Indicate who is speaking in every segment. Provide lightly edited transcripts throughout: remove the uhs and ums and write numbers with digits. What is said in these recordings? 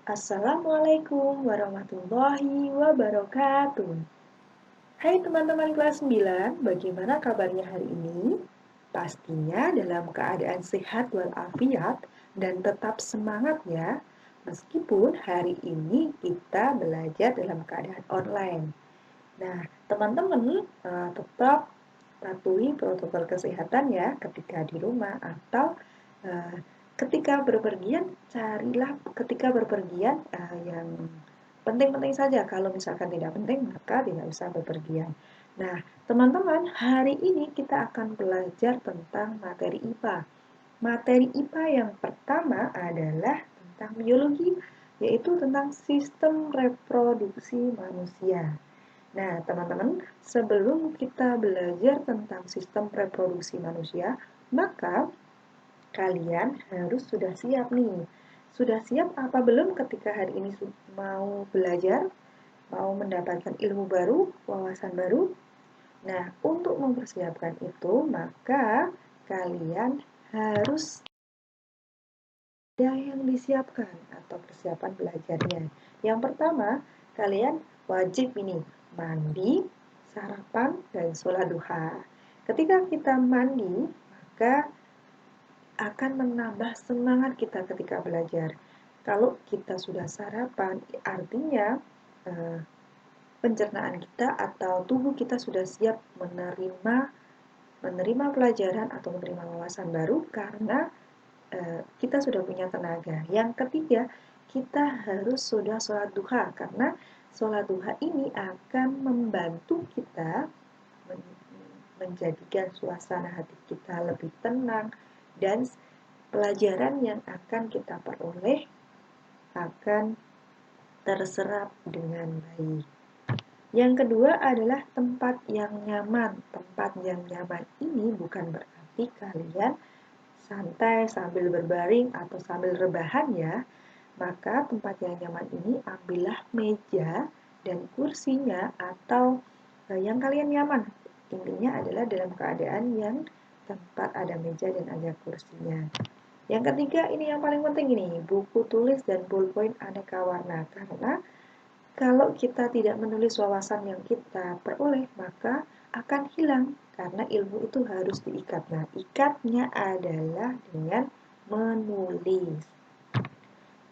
Speaker 1: Assalamualaikum warahmatullahi wabarakatuh. Hai teman-teman kelas 9, bagaimana kabarnya hari ini? Pastinya dalam keadaan sehat walafiat dan tetap semangat ya. Meskipun hari ini kita belajar dalam keadaan online. Nah, teman-teman tetap patuhi protokol kesehatan ya ketika di rumah atau eh, ketika berpergian, carilah ketika berpergian yang penting-penting saja. Kalau misalkan tidak penting, maka tidak usah berpergian. Nah, teman-teman, hari ini kita akan belajar tentang materi IPA. Materi IPA yang pertama adalah tentang biologi, yaitu tentang sistem reproduksi manusia. Nah, teman-teman, sebelum kita belajar tentang sistem reproduksi manusia, maka kalian harus sudah siap nih. Sudah siap apa belum ketika hari ini mau belajar, mau mendapatkan ilmu baru, wawasan baru? Nah, untuk mempersiapkan itu, maka kalian harus ada yang disiapkan atau persiapan belajarnya. Yang pertama, kalian wajib ini mandi, sarapan, dan sholat duha. Ketika kita mandi, maka akan menambah semangat kita ketika belajar. Kalau kita sudah sarapan, artinya pencernaan kita atau tubuh kita sudah siap menerima pelajaran atau menerima wawasan baru karena kita sudah punya tenaga. Yang ketiga, kita harus sudah sholat duha karena sholat duha ini akan membantu kita menjadikan suasana hati kita lebih tenang dan pelajaran yang akan kita peroleh akan terserap dengan baik. Yang kedua adalah tempat yang nyaman. Tempat yang nyaman ini bukan berarti kalian santai sambil berbaring atau sambil rebahan ya. Maka tempat yang nyaman ini ambillah meja dan kursinya atau yang kalian nyaman. Intinya adalah dalam keadaan yang tempat ada meja dan ada kursinya. Yang ketiga, ini yang paling penting ini, buku tulis dan ballpoint aneka warna. Karena kalau kita tidak menulis wawasan yang kita peroleh, maka akan hilang. Karena ilmu itu harus diikat. Nah, ikatnya adalah dengan menulis.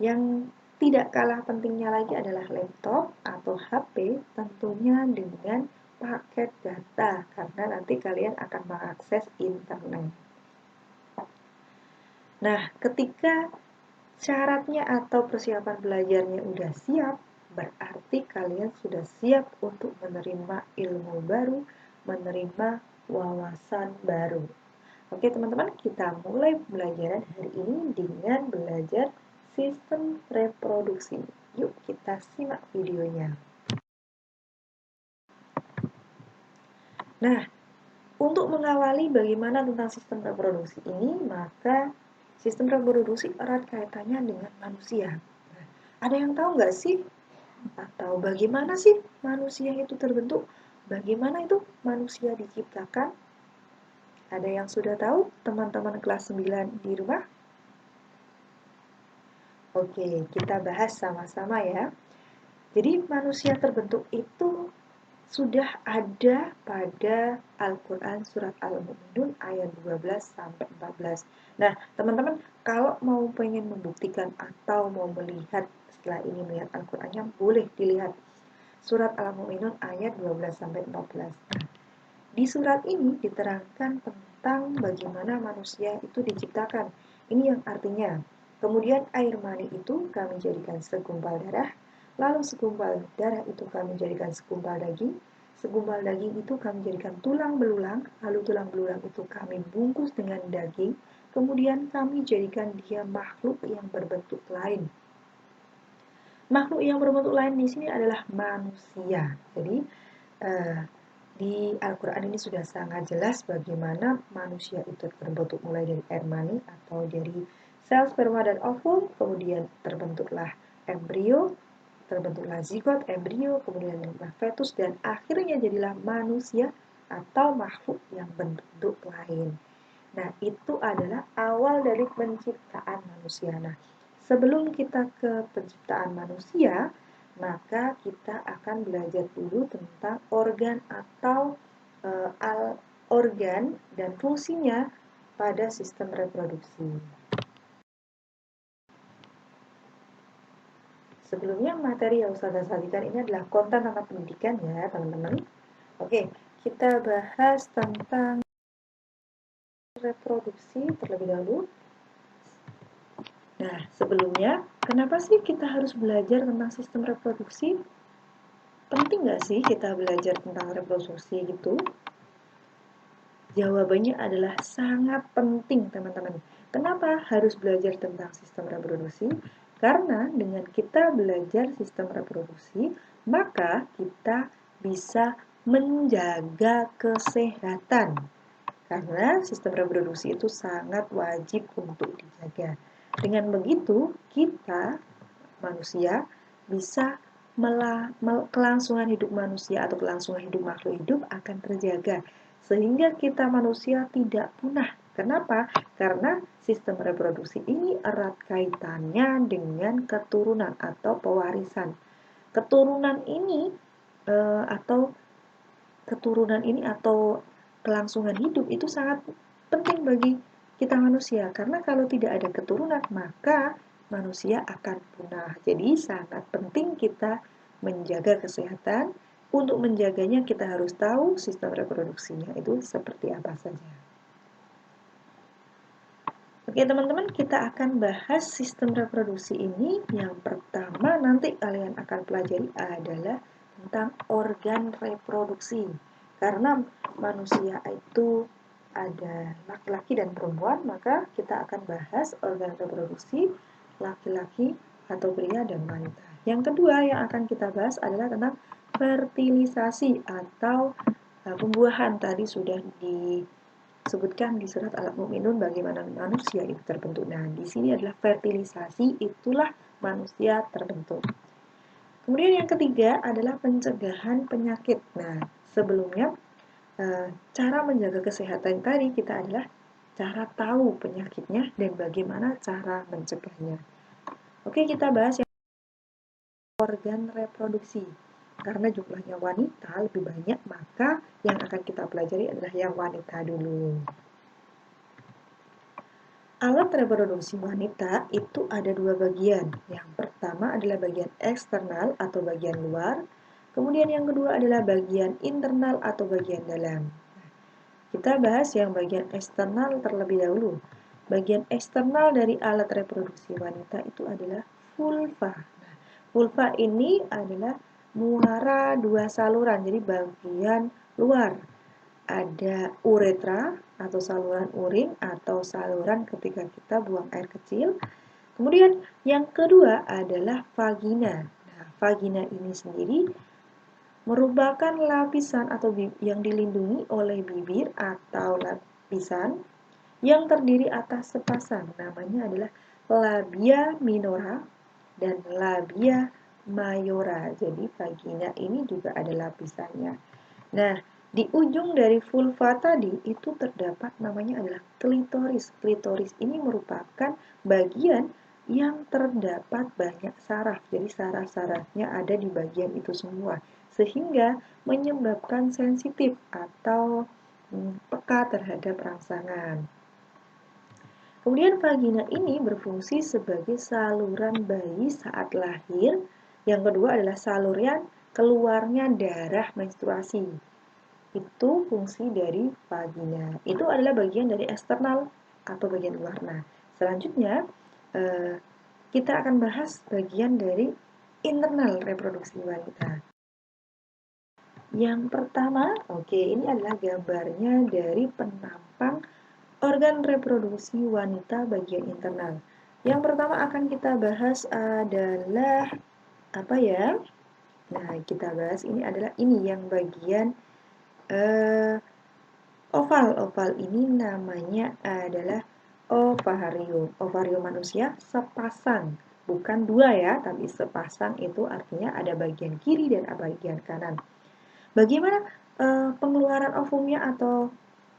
Speaker 1: Yang tidak kalah pentingnya lagi adalah laptop atau HP, tentunya dengan paket data, karena nanti kalian akan mengakses internet. Nah, ketika syaratnya atau persiapan belajarnya udah siap, berarti kalian sudah siap untuk menerima ilmu baru, menerima wawasan baru. Oke teman-teman, kita mulai pembelajaran hari ini dengan belajar sistem reproduksi. Yuk kita simak videonya. Nah, untuk mengawali bagaimana tentang sistem reproduksi ini, maka sistem reproduksi erat kaitannya dengan manusia. Nah, ada yang tahu nggak sih? Atau bagaimana sih manusia itu terbentuk? Bagaimana itu manusia diciptakan? Ada yang sudah tahu teman-teman kelas 9 di rumah? Oke, kita bahas sama-sama ya. Jadi manusia terbentuk itu sudah ada pada Al-Quran surat Al-Mu'minun ayat 12 sampai 14. Nah, teman-teman, kalau mau pengen membuktikan atau mau melihat setelah ini melihat Al-Qurannya, boleh dilihat surat Al-Mu'minun ayat 12 sampai 14. Nah, di surat ini diterangkan tentang bagaimana manusia itu diciptakan. Ini yang artinya, kemudian air mani itu kami jadikan segumpal darah, lalu segumpal darah itu kami jadikan segumpal daging itu kami jadikan tulang belulang, lalu tulang belulang itu kami bungkus dengan daging, kemudian kami jadikan dia makhluk yang berbentuk lain. Makhluk yang berbentuk lain di sini adalah manusia. Jadi, di Al-Quran ini sudah sangat jelas bagaimana manusia itu terbentuk mulai dari air mani atau dari sel sperma dan ovum, kemudian terbentuklah embrio, terbentuklah zigot, embrio, kemudian terbentuklah fetus, dan akhirnya jadilah manusia atau makhluk yang berbentuk lain. Nah, itu adalah awal dari penciptaan manusia. Nah, sebelum kita ke penciptaan manusia, maka kita akan belajar dulu tentang organ atau organ dan fungsinya pada sistem reproduksi. Sebelumnya materi yang Ustazah sajikan ini adalah konten tentang pendidikan ya teman-teman. Oke, kita bahas tentang reproduksi terlebih dahulu. Nah, sebelumnya, kenapa sih kita harus belajar tentang sistem reproduksi? Penting nggak sih kita belajar tentang reproduksi gitu? Jawabannya adalah sangat penting, teman-teman. Kenapa harus belajar tentang sistem reproduksi? Karena dengan kita belajar sistem reproduksi, maka kita bisa menjaga kesehatan. Karena sistem reproduksi itu sangat wajib untuk dijaga. Dengan begitu, kita manusia bisa kelangsungan hidup manusia atau kelangsungan hidup makhluk hidup akan terjaga sehingga kita manusia tidak punah. Kenapa? Karena sistem reproduksi ini erat kaitannya dengan keturunan atau pewarisan. Keturunan ini atau kelangsungan hidup itu sangat penting bagi kita manusia karena kalau tidak ada keturunan maka manusia akan punah. Jadi sangat penting kita menjaga kesehatan. Untuk menjaganya kita harus tahu sistem reproduksinya itu seperti apa saja. Oke teman-teman, kita akan bahas sistem reproduksi ini. Yang pertama nanti kalian akan pelajari adalah tentang organ reproduksi. Karena manusia itu ada laki-laki dan perempuan, maka kita akan bahas organ reproduksi laki-laki atau pria dan wanita. Yang kedua yang akan kita bahas adalah tentang fertilisasi atau pembuahan. Tadi sudah disebutkan di surat Al-Mu'minun bagaimana manusia itu terbentuk. Nah, di sini adalah fertilisasi, itulah manusia terbentuk. Kemudian yang ketiga adalah pencegahan penyakit. Nah, sebelumnya cara menjaga kesehatan tadi kita adalah cara tahu penyakitnya dan bagaimana cara mencegahnya. Oke, kita bahas yang organ reproduksi. Karena jumlahnya wanita lebih banyak, maka yang akan kita pelajari adalah yang wanita dulu. Alat reproduksi wanita itu ada dua bagian. Yang pertama adalah bagian eksternal atau bagian luar. Kemudian yang kedua adalah bagian internal atau bagian dalam. Kita bahas yang bagian eksternal terlebih dahulu. Bagian eksternal dari alat reproduksi wanita itu adalah vulva. Nah, vulva ini adalah muara dua saluran, jadi bagian luar. Ada uretra atau saluran urin atau saluran ketika kita buang air kecil. Kemudian yang kedua adalah vagina. Nah, vagina ini sendiri merupakan lapisan atau yang dilindungi oleh bibir atau lapisan yang terdiri atas sepasang. Namanya adalah labia minora dan labia mayora. Jadi vagina ini juga ada lapisannya. Nah, di ujung dari vulva tadi itu terdapat namanya adalah klitoris. Klitoris ini merupakan bagian yang terdapat banyak saraf. Jadi saraf-sarafnya ada di bagian itu semua. Sehingga menyebabkan sensitif atau peka terhadap rangsangan. Kemudian vagina ini berfungsi sebagai saluran bayi saat lahir. Yang kedua adalah saluran keluarnya darah menstruasi. Itu fungsi dari vagina. Itu adalah bagian dari eksternal atau bagian luar. Nah, selanjutnya kita akan bahas bagian dari internal reproduksi wanita. Yang pertama, ini adalah gambarnya dari penampang organ reproduksi wanita bagian internal. Yang pertama akan kita bahas adalah apa ya? Nah, kita bahas ini adalah yang bagian oval. Oval ini namanya adalah ovarium. Ovarium manusia sepasang, bukan dua ya, tapi sepasang itu artinya ada bagian kiri dan bagian kanan. Bagaimana pengeluaran ovumnya atau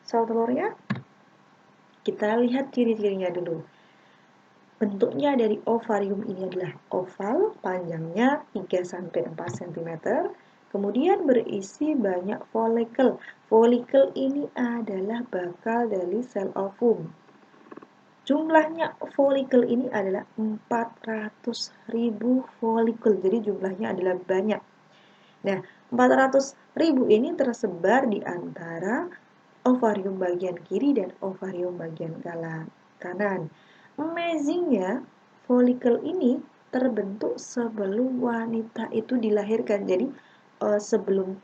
Speaker 1: sel telurnya? Kita lihat ciri-cirinya dulu. Bentuknya dari ovarium ini adalah oval, panjangnya 3-4 cm, kemudian berisi banyak folikel. Folikel ini adalah bakal dari sel ovum. Jumlahnya folikel ini adalah 400.000 folikel, jadi jumlahnya adalah banyak. Nah, 400.000 ini tersebar di antara ovarium bagian kiri dan ovarium bagian kanan. Amazingnya, folikel ini terbentuk sebelum wanita itu dilahirkan. Jadi sebelum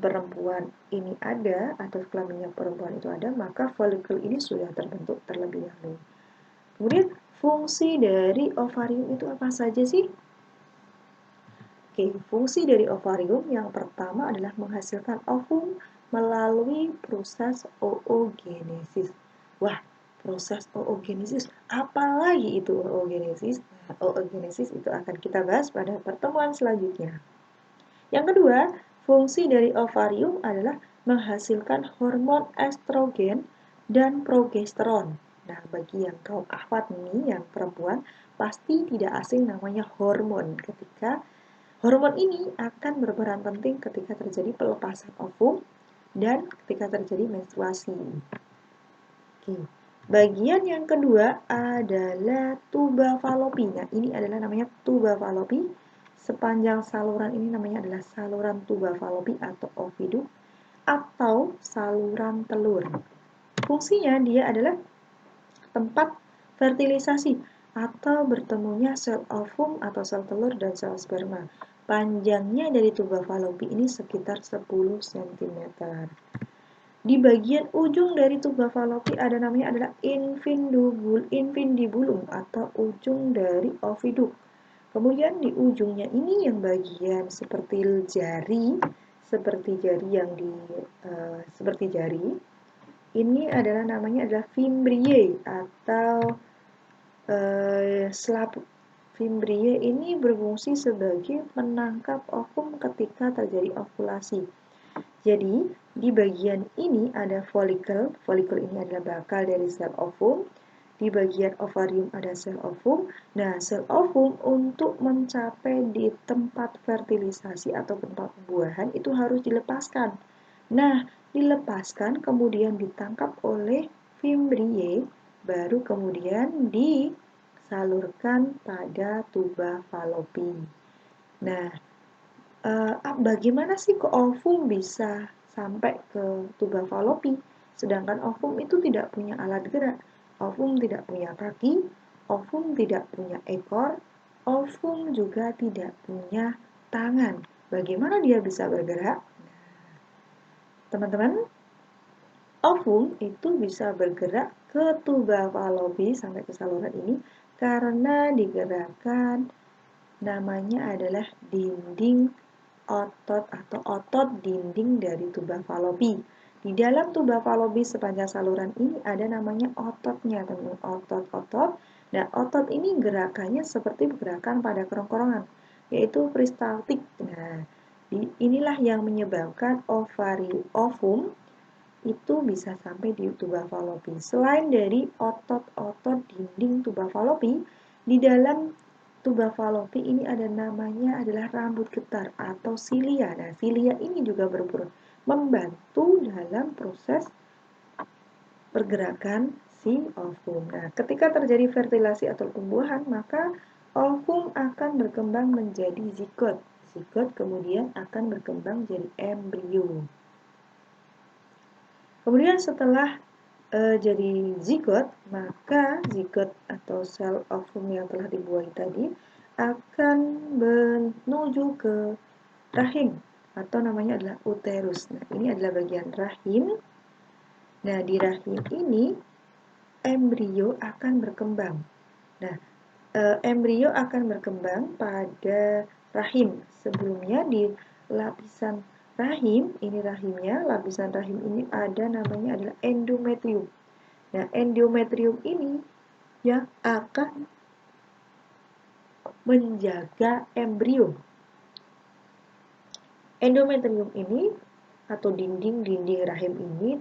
Speaker 1: perempuan ini ada atau kelaminnya perempuan itu ada, maka folikel ini sudah terbentuk terlebih dahulu. Kemudian fungsi dari ovarium itu apa saja sih? Oke, fungsi dari ovarium yang pertama adalah menghasilkan ovum melalui proses oogenesis. Wah, proses oogenesis, apalagi itu oogenesis? Nah, oogenesis itu akan kita bahas pada pertemuan selanjutnya. Yang kedua, fungsi dari ovarium adalah menghasilkan hormon estrogen dan progesteron. Nah, bagi yang kaum akhwat nih, yang perempuan, pasti tidak asing namanya hormon. Hormon ini akan berperan penting ketika terjadi pelepasan ovum dan ketika terjadi menstruasi. Oke. Bagian yang kedua adalah tuba falopi. Nah, ini adalah namanya tuba falopi. Sepanjang saluran ini namanya adalah saluran tuba falopi atau oviduk atau saluran telur. Fungsinya dia adalah tempat fertilisasi atau bertemunya sel ovum atau sel telur dan sel sperma. Panjangnya dari tuba falopi ini sekitar 10 cm. Di bagian ujung dari tuba falopi ada namanya adalah infundibulum atau ujung dari oviduk. Kemudian di ujungnya ini yang bagian seperti jari, seperti jari, ini adalah namanya adalah fimbriae atau selaput. Fimbriae ini berfungsi sebagai penangkap ovum ketika terjadi ovulasi. Jadi, di bagian ini ada folikel. Folikel ini adalah bakal dari sel ovum. Di bagian ovarium ada sel ovum. Nah, sel ovum untuk mencapai di tempat fertilisasi atau tempat pembuahan itu harus dilepaskan. Nah, dilepaskan kemudian ditangkap oleh fimbriae, baru kemudian disalurkan pada tuba falopi. Nah, bagaimana sih kok ovum bisa sampai ke tuba falopi? Sedangkan ovum itu tidak punya alat gerak. Ovum tidak punya kaki, ovum tidak punya ekor, ovum juga tidak punya tangan. Bagaimana dia bisa bergerak? Teman-teman, ovum itu bisa bergerak ke tuba falopi sampai ke saluran ini karena digerakkan namanya adalah dinding otot atau otot dinding dari tuba falopi. Di dalam tuba falopi sepanjang saluran ini ada namanya ototnya, teman-teman, otot-otot. Nah, otot ini gerakannya seperti gerakan pada kerongkongan, yaitu peristaltik. Nah, inilah yang menyebabkan ovum itu bisa sampai di tuba falopi. Selain dari otot-otot dinding tuba falopi, di dalam tuba falopi ini ada namanya adalah rambut getar atau silia. Nah, silia ini juga berperan membantu dalam proses pergerakan si ovum. Nah, ketika terjadi fertilasi atau pembuahan, maka ovum akan berkembang menjadi zigot. Zigot kemudian akan berkembang jadi embrio. Kemudian setelah jadi zigot, maka zigot atau sel ovum yang telah dibuahi tadi akan menuju ke rahim atau namanya adalah uterus. Nah, ini adalah bagian rahim. Nah, di rahim ini embrio akan berkembang. Nah, embrio akan berkembang pada rahim. Sebelumnya di lapisan rahim, ini rahimnya, lapisan rahim ini ada namanya adalah endometrium. Nah, endometrium ini yang akan menjaga embrio. Endometrium ini atau dinding-dinding rahim ini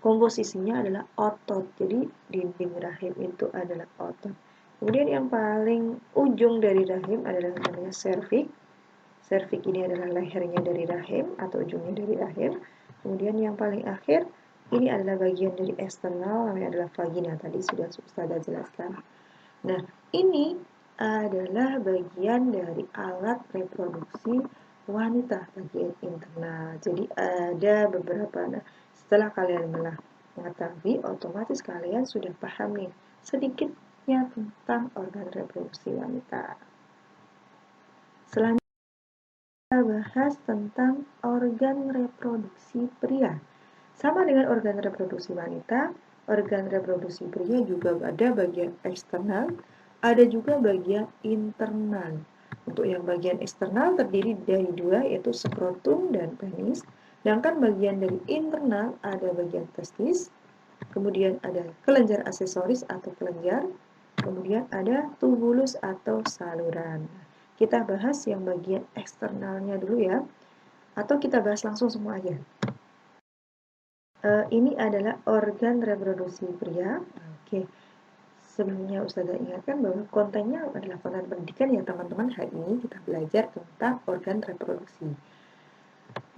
Speaker 1: komposisinya adalah otot. Jadi dinding rahim itu adalah otot. Kemudian yang paling ujung dari rahim adalah namanya serviks. Serviks ini adalah lehernya dari rahim atau ujungnya dari rahim. Kemudian yang paling akhir ini adalah bagian dari eksternal, namanya adalah vagina. Tadi sudah Ustazah jelaskan. Nah, ini adalah bagian dari alat reproduksi wanita, bagian internal. Jadi ada beberapa, setelah kalian mengetahui, otomatis kalian sudah paham nih sedikitnya tentang organ reproduksi wanita. Selanjutnya kita bahas tentang organ reproduksi pria. Sama dengan organ reproduksi wanita, organ reproduksi pria juga ada bagian eksternal, ada juga bagian internal. Untuk yang bagian eksternal terdiri dari dua, yaitu skrotum dan penis. Sedangkan bagian dari internal ada bagian testis, kemudian ada kelenjar aksesoris atau kelenjar, kemudian ada tubulus atau saluran. Kita bahas yang bagian eksternalnya dulu ya, atau kita bahas langsung semua aja. Ini adalah organ reproduksi pria. Oke. Sebelumnya Ustazah ingatkan bahwa kontennya adalah konten pendidikan ya teman-teman. Hari ini kita belajar tentang organ reproduksi.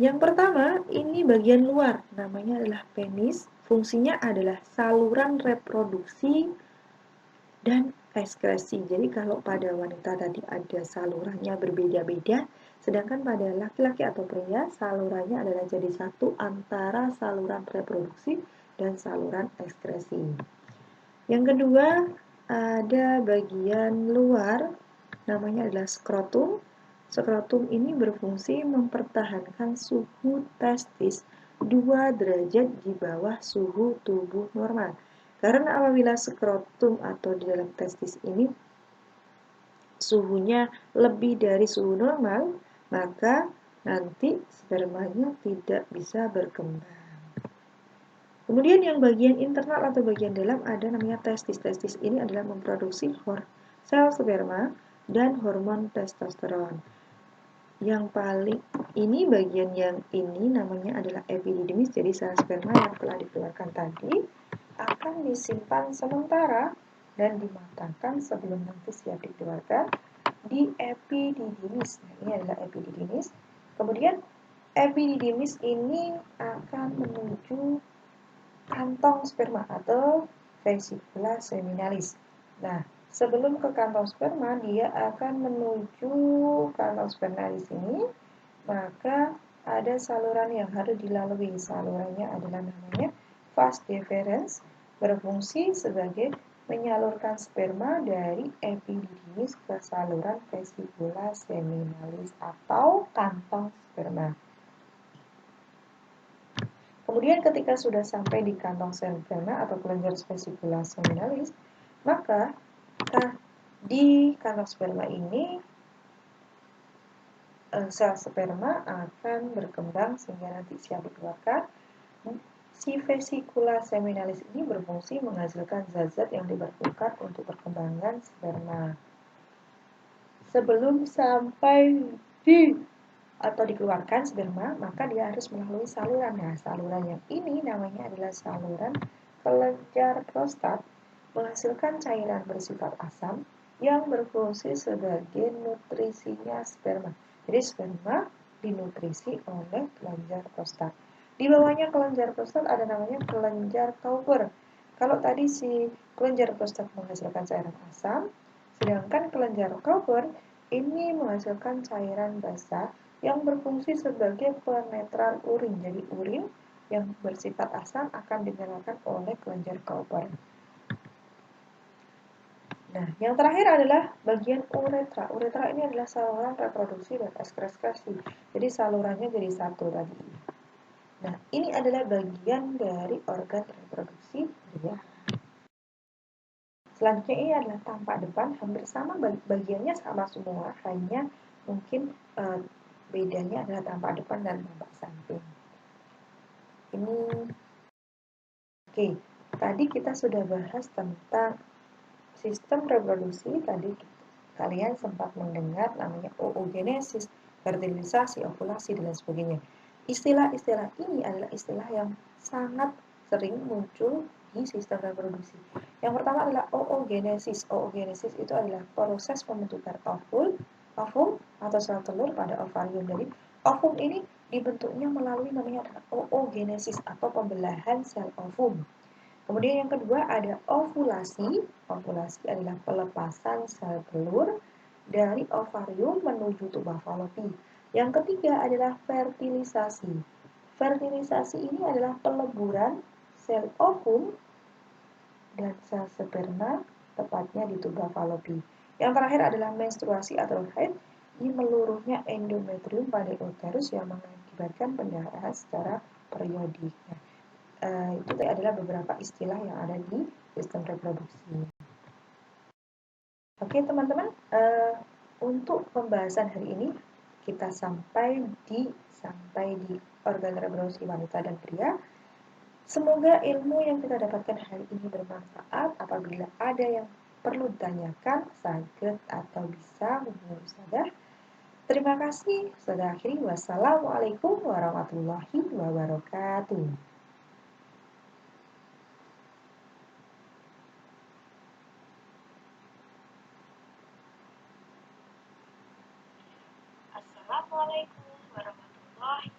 Speaker 1: Yang pertama, ini bagian luar, namanya adalah penis. Fungsinya adalah saluran reproduksi dan ekskresi. Jadi kalau pada wanita tadi ada salurannya berbeda-beda, sedangkan pada laki-laki atau pria salurannya adalah jadi satu antara saluran reproduksi dan saluran ekskresi. Yang kedua, ada bagian luar, namanya adalah skrotum. Skrotum ini berfungsi mempertahankan suhu testis 2 derajat di bawah suhu tubuh normal. Karena apabila skrotum atau di dalam testis ini suhunya lebih dari suhu normal, maka nanti spermanya tidak bisa berkembang. Kemudian yang bagian internal atau bagian dalam ada namanya testis. Testis ini adalah memproduksi sel sperma dan hormon testosteron. Yang paling ini bagian yang ini namanya adalah epididymis. Jadi sel sperma yang telah dikeluarkan tadi akan disimpan sementara dan dimatangkan sebelum nanti siap dikeluarkan di epididymis. Nah, ini adalah epididymis. Kemudian epididymis ini akan menuju kantong sperma atau vesicula seminalis. Nah, sebelum ke kantong sperma, dia akan menuju kantong seminalis ini, maka ada saluran yang harus dilalui. Salurannya adalah namanya vas deferens, berfungsi sebagai menyalurkan sperma dari epididymis ke saluran vesicula seminalis atau kantong sperma. Kemudian ketika sudah sampai di kantong sperma atau kelenjar vesicula seminalis, maka di kantong sperma ini sel sperma akan berkembang sehingga nanti siap dikeluarkan. Si vesicula seminalis ini berfungsi menghasilkan zat-zat yang diperlukan untuk perkembangan sperma. Sebelum sampai atau dikeluarkan sperma, maka dia harus melalui saluran. Nah, saluran yang ini namanya adalah saluran kelenjar prostat, menghasilkan cairan bersifat asam yang berfungsi sebagai nutrisinya sperma. Jadi sperma dinutrisi oleh kelenjar prostat. Di bawahnya kelenjar prostat ada namanya kelenjar Cowper. Kalau tadi si kelenjar prostat menghasilkan cairan asam, sedangkan kelenjar Cowper ini menghasilkan cairan basah yang berfungsi sebagai penetral urin. Jadi urin yang bersifat asam akan dinyalakan oleh kelenjar Cowper. Nah, yang terakhir adalah bagian uretra. Uretra ini adalah saluran reproduksi dan ekskresi. Jadi salurannya jadi satu tadi. Nah, ini adalah bagian dari organ reproduksi pria. Selanjutnya ini adalah tampak depan, hampir sama, bagiannya sama semua, hanya mungkin bedanya adalah tampak depan dan tampak samping. Ini, oke, tadi kita sudah bahas tentang sistem reproduksi. Tadi kalian sempat mendengar namanya oogenesis, fertilisasi, ovulasi, dan lain sebagainya. Istilah-istilah ini adalah istilah yang sangat sering muncul di sistem reproduksi. Yang pertama adalah oogenesis. Oogenesis itu adalah proses pembentukan ovum atau sel telur pada ovarium. Jadi ovum ini dibentuknya melalui namanya adalah oogenesis atau pembelahan sel ovum. Kemudian yang kedua ada ovulasi. Ovulasi adalah pelepasan sel telur dari ovarium menuju tuba falopi. Yang ketiga adalah fertilisasi. Fertilisasi ini adalah peleburan sel ovum dan sel sperma tepatnya di tuba falopi. Yang terakhir adalah menstruasi atau haid, ini meluruhnya endometrium pada uterus yang mengakibatkan pendarahan secara periodik. Itu adalah beberapa istilah yang ada di sistem reproduksi. Oke teman-teman, untuk pembahasan hari ini kita sampai di organ reproduksi wanita dan pria. Semoga ilmu yang kita dapatkan hari ini bermanfaat. Apabila ada yang perlu ditanyakan, saged atau bisa hubungi Ustazah. Terima kasih. Sudah akhiri. Wassalamualaikum warahmatullahi wabarakatuh. Assalamualaikum warahmatullahi